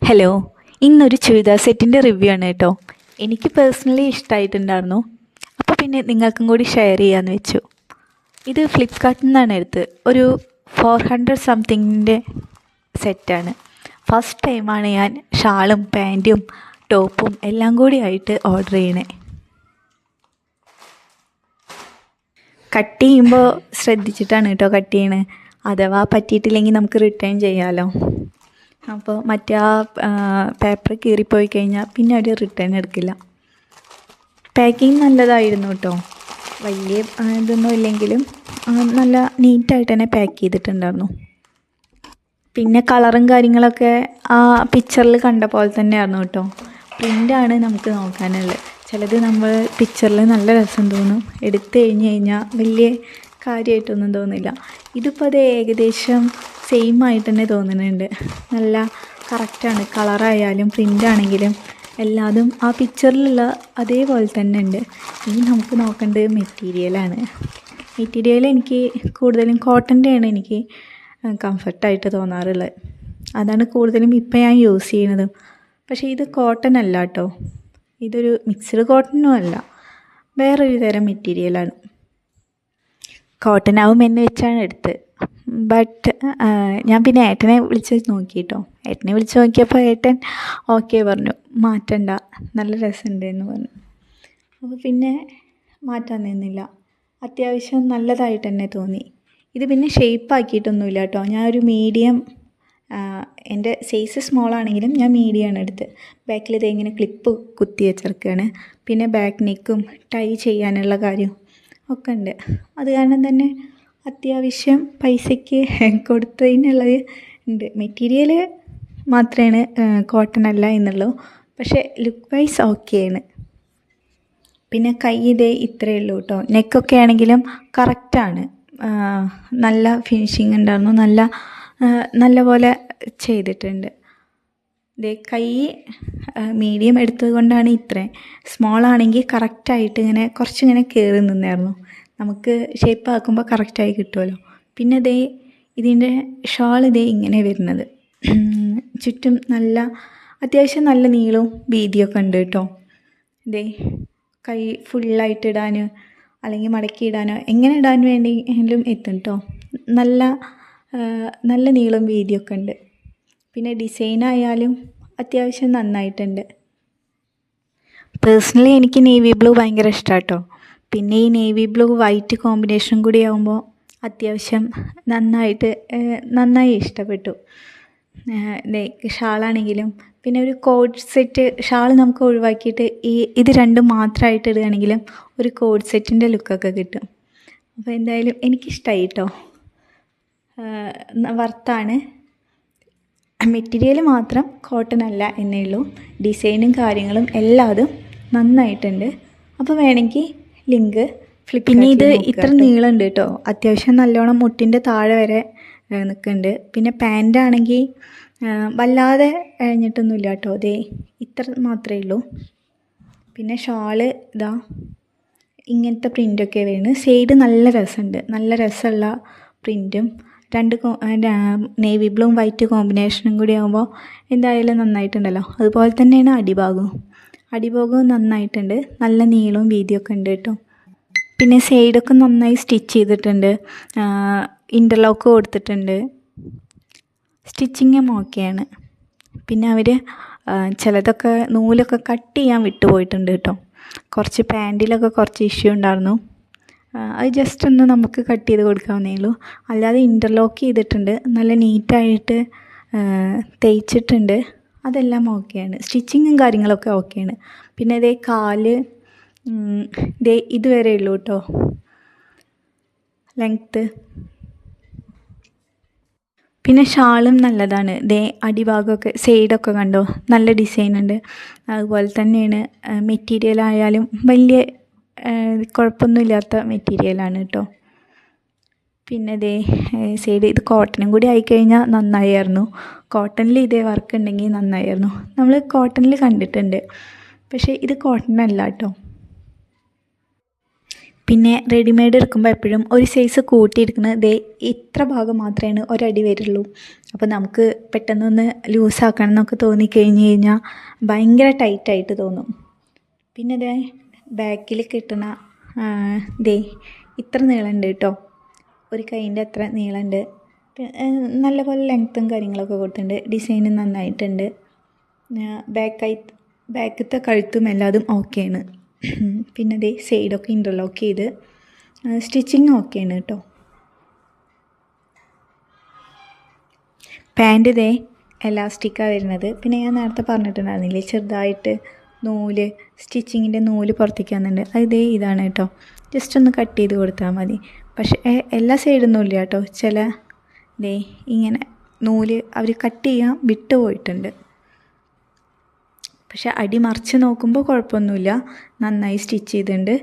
Hello, ഇന്നൊരു ചുരിദാർ സെറ്റിൻ്റെ review ആണ് കേട്ടോ. എനിക്ക് പേഴ്സണലി ഇഷ്ടമായിട്ടുണ്ടായിരുന്നു. അപ്പോൾ പിന്നെ നിങ്ങൾക്കും കൂടി ഷെയർ ചെയ്യാമെന്ന് വെച്ചു. ഇത് ഫ്ലിപ്കാർട്ടിൽ നിന്നാണ് എടുത്തത്. ഒരു 400 സംതിങ്ങിൻ്റെ സെറ്റാണ്. ഫസ്റ്റ് ടൈമാണ് ഞാൻ ഷാളും പാൻറ്റും ടോപ്പും എല്ലാം കൂടി ആയിട്ട് ഓർഡർ ചെയ്യണേ. കട്ട് ചെയ്യുമ്പോൾ ശ്രദ്ധിച്ചിട്ടാണ് കേട്ടോ കട്ട് ചെയ്യണേ. അഥവാ പറ്റിയിട്ടില്ലെങ്കിൽ നമുക്ക് റിട്ടേൺ ചെയ്യാമല്ലോ. അപ്പോൾ മറ്റേ പേപ്പർ കീറിപ്പോയി കഴിഞ്ഞാൽ പിന്നെ അവർ റിട്ടേൺ എടുക്കില്ല. പാക്കിങ് നല്ലതായിരുന്നു കേട്ടോ. വലിയ ഇതൊന്നും ഇല്ലെങ്കിലും നല്ല നീറ്റായിട്ട് തന്നെ പാക്ക് ചെയ്തിട്ടുണ്ടായിരുന്നു. പിന്നെ കളറും കാര്യങ്ങളൊക്കെ ആ പിക്ചറിൽ കണ്ട പോലെ തന്നെയായിരുന്നു കേട്ടോ. പ്രിൻ്റാണ് നമുക്ക് നോക്കാനുള്ളത്. ചിലത് നമ്മൾ പിക്ചറിൽ നല്ല രസം തോന്നും, എടുത്തു കഴിഞ്ഞാൽ വലിയ കാര്യമായിട്ടൊന്നും തോന്നില്ല. ഇതിപ്പോൾ അത് ഏകദേശം സെയിം ആയിട്ട് തന്നെ തോന്നുന്നുണ്ട്. നല്ല കറക്റ്റാണ്. കളറായാലും പ്രിൻ്റാണെങ്കിലും എല്ലാതും ആ പിക്ചറിലുള്ള അതേപോലെ തന്നെ ഉണ്ട്. ഇനി നമുക്ക് നോക്കേണ്ടത് മെറ്റീരിയലാണ്. മെറ്റീരിയൽ എനിക്ക് കൂടുതലും കോട്ടൻ്റെയാണ് എനിക്ക് കംഫർട്ടായിട്ട് തോന്നാറുള്ളത്. അതാണ് കൂടുതലും ഇപ്പം ഞാൻ യൂസ് ചെയ്യുന്നത്. പക്ഷേ ഇത് കോട്ടൺ അല്ല കേട്ടോ. ഇതൊരു മിക്സ്ഡ് കോട്ടണും അല്ല, വേറൊരു തരം മെറ്റീരിയലാണ്. കോട്ടൺ ആവും എന്ന് വെച്ചാണ് എടുത്തത്. ബട്ട് ഞാൻ പിന്നെ ഏട്ടനെ വിളിച്ച് നോക്കി കേട്ടോ. ഏട്ടനെ വിളിച്ച് നോക്കിയപ്പോൾ ഏട്ടൻ ഓക്കെ പറഞ്ഞു, മാറ്റണ്ട, നല്ല രസമുണ്ട് എന്ന് പറഞ്ഞു. അപ്പോൾ പിന്നെ മാറ്റാൻ നിന്നില്ല. അത്യാവശ്യം നല്ലതായിട്ട് തന്നെ തോന്നി. ഇത് പിന്നെ ഷേപ്പ് ആക്കിയിട്ടൊന്നുമില്ല കേട്ടോ. ഞാനൊരു മീഡിയം, എൻ്റെ സൈസ് സ്മോൾ ആണെങ്കിലും ഞാൻ മീഡിയമാണ് എടുത്തത്. ബാക്കിൽ ഇത് ഇങ്ങനെ ക്ലിപ്പ് കുത്തി വെച്ചിരിക്കുകയാണ്. പിന്നെ ബാക്ക് നെക്കും ടൈ ചെയ്യാനുള്ള കാര്യം ഒക്കെ ഉണ്ട്. അത് കാരണം തന്നെ അത്യാവശ്യം പൈസയ്ക്ക് കൊടുത്തതിനുള്ളത് ഉണ്ട്. മെറ്റീരിയൽ മാത്രമാണ് കോട്ടൺ അല്ല എന്നുള്ളൂ. പക്ഷേ ലുക്ക് വൈസ് ഓക്കെയാണ്. പിന്നെ കൈ ഇതേ ഇത്രയേ ഉള്ളൂ കേട്ടോ. നെക്കൊക്കെ ആണെങ്കിലും കറക്റ്റാണ്. നല്ല ഫിനിഷിങ് ഉണ്ടായിരുന്നു. നല്ല പോലെ ചെയ്തിട്ടുണ്ട്. ഇതേ കൈ മീഡിയം എടുത്തത് കൊണ്ടാണ് ഇത്രയും. സ്മോൾ ആണെങ്കിൽ കറക്റ്റായിട്ട് ഇങ്ങനെ കുറച്ചിങ്ങനെ കയറി നിന്നായിരുന്നു. നമുക്ക് ഷേപ്പ് ആക്കുമ്പോൾ കറക്റ്റായി കിട്ടുമല്ലോ. പിന്നെ ഇതേ ഇതിൻ്റെ ഷാൾ ഇതേ ഇങ്ങനെ വരുന്നത്. ചുറ്റും അത്യാവശ്യം നല്ല നീളവും വീതിയൊക്കെ ഉണ്ട് കേട്ടോ. ഇതേ കൈ ഫുള്ളായിട്ട് ഇടാൻ അല്ലെങ്കിൽ മടക്കി ഇടാനോ എങ്ങനെ ഇടാൻ വേണ്ടിയെങ്കിലും എത്തും കേട്ടോ. നല്ല നീളവും വീതിയൊക്കെ ഉണ്ട്. പിന്നെ ഡിസൈനായാലും അത്യാവശ്യം നന്നായിട്ടുണ്ട്. പേഴ്സണലി എനിക്ക് നേവി ബ്ലൂ ഭയങ്കര ഇഷ്ടമാണ് കേട്ടോ. പിന്നെ ഈ നേവി ബ്ലൂ വൈറ്റ് കോമ്പിനേഷനും കൂടി ആകുമ്പോൾ അത്യാവശ്യം നന്നായി ഇഷ്ടപ്പെട്ടു. ഷാളാണെങ്കിലും പിന്നെ ഒരു കോഡ് സെറ്റ് ഷാൾ നമുക്ക് ഒഴിവാക്കിയിട്ട് ഇത് രണ്ടും മാത്രമായിട്ട് ഇടുകയാണെങ്കിലും ഒരു കോഡ് സെറ്റിൻ്റെ ലുക്കൊക്കെ കിട്ടും. അപ്പോൾ എന്തായാലും എനിക്കിഷ്ടമായി കേട്ടോ. വർത്താണ്. മെറ്റീരിയൽ മാത്രം കോട്ടൺ അല്ല എന്നേ ഉള്ളൂ. ഡിസൈനും കാര്യങ്ങളും എല്ലാതും നന്നായിട്ടുണ്ട്. അപ്പോൾ വേണമെങ്കിൽ ലിങ്ക് പിന്നെ ഇത് ഇത്ര നീളമുണ്ട് കേട്ടോ. അത്യാവശ്യം നല്ലോണം മുട്ടിൻ്റെ താഴെ വരെ നിൽക്കുന്നുണ്ട്. പിന്നെ പാൻ്റാണെങ്കിൽ വല്ലാതെ കഴിഞ്ഞിട്ടൊന്നുമില്ല കേട്ടോ. അതേ ഇത്ര മാത്രമേ ഉള്ളൂ. പിന്നെ ഷാള് ഇതാ ഇങ്ങനത്തെ പ്രിൻ്റൊക്കെ വരുന്നത്. സൈഡ് നല്ല രസമുണ്ട്. നല്ല രസമുള്ള പ്രിൻറ്റും നേവി ബ്ലൂവും വൈറ്റ് കോമ്പിനേഷനും കൂടി ആകുമ്പോൾ എന്തായാലും നന്നായിട്ടുണ്ടല്ലോ. അതുപോലെ തന്നെയാണ് അടിഭാഗവും നന്നായിട്ടുണ്ട്. നല്ല നീളവും വീതിയൊക്കെ ഉണ്ട് കേട്ടോ. പിന്നെ സൈഡൊക്കെ നന്നായി സ്റ്റിച്ച് ചെയ്തിട്ടുണ്ട്. ഇൻ്റർലോക്ക് കൊടുത്തിട്ടുണ്ട്. സ്റ്റിച്ചിങ്ങും ഓക്കെയാണ്. പിന്നെ അവർ ചിലതൊക്കെ നൂലൊക്കെ കട്ട് ചെയ്യാൻ വിട്ടുപോയിട്ടുണ്ട് കേട്ടോ. കുറച്ച് പാൻറ്റിലൊക്കെ കുറച്ച് ഇഷ്യൂ ഉണ്ടായിരുന്നു. അത് ജസ്റ്റ് ഒന്ന് നമുക്ക് കട്ട് ചെയ്ത് കൊടുക്കാവുന്നേ ഉള്ളൂ. അല്ലാതെ ഇൻ്റർലോക്ക് ചെയ്തിട്ടുണ്ട്. നല്ല നീറ്റായിട്ട് തേച്ചിട്ടുണ്ട്. അതെല്ലാം ഓക്കെയാണ്. സ്റ്റിച്ചിങ്ങും കാര്യങ്ങളൊക്കെ ഓക്കെയാണ്. പിന്നെ ഇതേ കാല് ഇതുവരെ ഉള്ളൂ കേട്ടോ ലെങ്ത്ത്. പിന്നെ ഷാളും നല്ലതാണ്. അടിഭാഗമൊക്കെ സൈഡൊക്കെ കണ്ടോ, നല്ല ഡിസൈൻ ഉണ്ട്. അതുപോലെ തന്നെയാണ് മെറ്റീരിയൽ ആയാലും വലിയ കുഴപ്പമൊന്നുമില്ലാത്ത മെറ്റീരിയലാണ് കേട്ടോ. പിന്നെ സൈഡ് ഇത് കോട്ടനും കൂടി ആയിക്കഴിഞ്ഞാൽ നന്നായിരുന്നു. കോട്ടണിൽ ഇതേ വർക്ക് ഉണ്ടെങ്കിൽ നന്നായിരുന്നു. നമ്മൾ കോട്ടണിൽ കണ്ടിട്ടുണ്ട്, പക്ഷേ ഇത് കോട്ടൺ അല്ല കേട്ടോ. പിന്നെ റെഡിമെയ്ഡ് എടുക്കുമ്പോൾ എപ്പോഴും ഒരു സൈസ് കൂട്ടിയെടുക്കുന്നത് ദേ ഇത്ര ഭാഗം മാത്രമേ ഒരടി വരുള്ളൂ. അപ്പോൾ നമുക്ക് പെട്ടെന്നൊന്ന് ലൂസാക്കണം എന്നൊക്കെ തോന്നിക്കഴിഞ്ഞ് കഴിഞ്ഞാൽ ഭയങ്കര ടൈറ്റായിട്ട് തോന്നും. പിന്നെ ദേ ബാക്കിൽ കിട്ടണ ദേ ഇത്ര നീളമുണ്ട് കേട്ടോ, ഒരു കൈയിൻ്റെ അത്ര നീളമുണ്ട്. നല്ലപോലെ ലെങ്ത്തും കാര്യങ്ങളൊക്കെ കൊടുത്തിട്ടുണ്ട്. ഡിസൈനും നന്നായിട്ടുണ്ട്. ബാക്കത്തെ കഴുത്തും എല്ലാതും ഓക്കെയാണ്. പിന്നെ ദേ സൈഡൊക്കെ ഇൻ്റർലോക്ക് ചെയ്ത് സ്റ്റിച്ചിങ് ഓക്കെയാണ് കേട്ടോ. പാൻറ്റ് ദേ എലാസ്റ്റിക്കാണ് വരുന്നത്. പിന്നെ ഞാൻ നേരത്തെ പറഞ്ഞിട്ടുണ്ടായിരുന്നില്ലേ ചെറുതായിട്ട് നൂല് സ്റ്റിച്ചിങ്ങിൻ്റെ നൂല് പുറത്തേക്ക് വന്നിട്ടുണ്ട്. അത് ദേ ഇതാണ് കേട്ടോ. ജസ്റ്റ് ഒന്ന് കട്ട് ചെയ്ത് കൊടുത്താൽ മതി. പക്ഷേ എല്ലാ സൈഡൊന്നും ഇല്ല കേട്ടോ, ചില ദേ ഇങ്ങനെ നൂല് അവർ കട്ട് ചെയ്യാൻ വിട്ടു പോയിട്ടുണ്ട്. പക്ഷെ അടി മറിച്ച് നോക്കുമ്പോൾ കുഴപ്പമൊന്നുമില്ല, നന്നായി സ്റ്റിച്ച് ചെയ്തിട്ടുണ്ട്.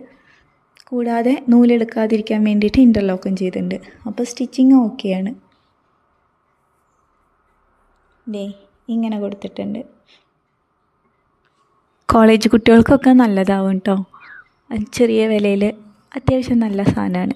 കൂടാതെ നൂലെടുക്കാതിരിക്കാൻ വേണ്ടിയിട്ട് ഇൻ്റർലോക്കും ചെയ്തിട്ടുണ്ട്. അപ്പോൾ സ്റ്റിച്ചിങ് ഓക്കെയാണ്. ദേ ഇങ്ങനെ കൊടുത്തിട്ടുണ്ട്. കോളേജ് കുട്ടികൾക്കൊക്കെ നല്ലതാവും കേട്ടോ. ചെറിയ വിലയിൽ അത്യാവശ്യം നല്ല സാധനമാണ്.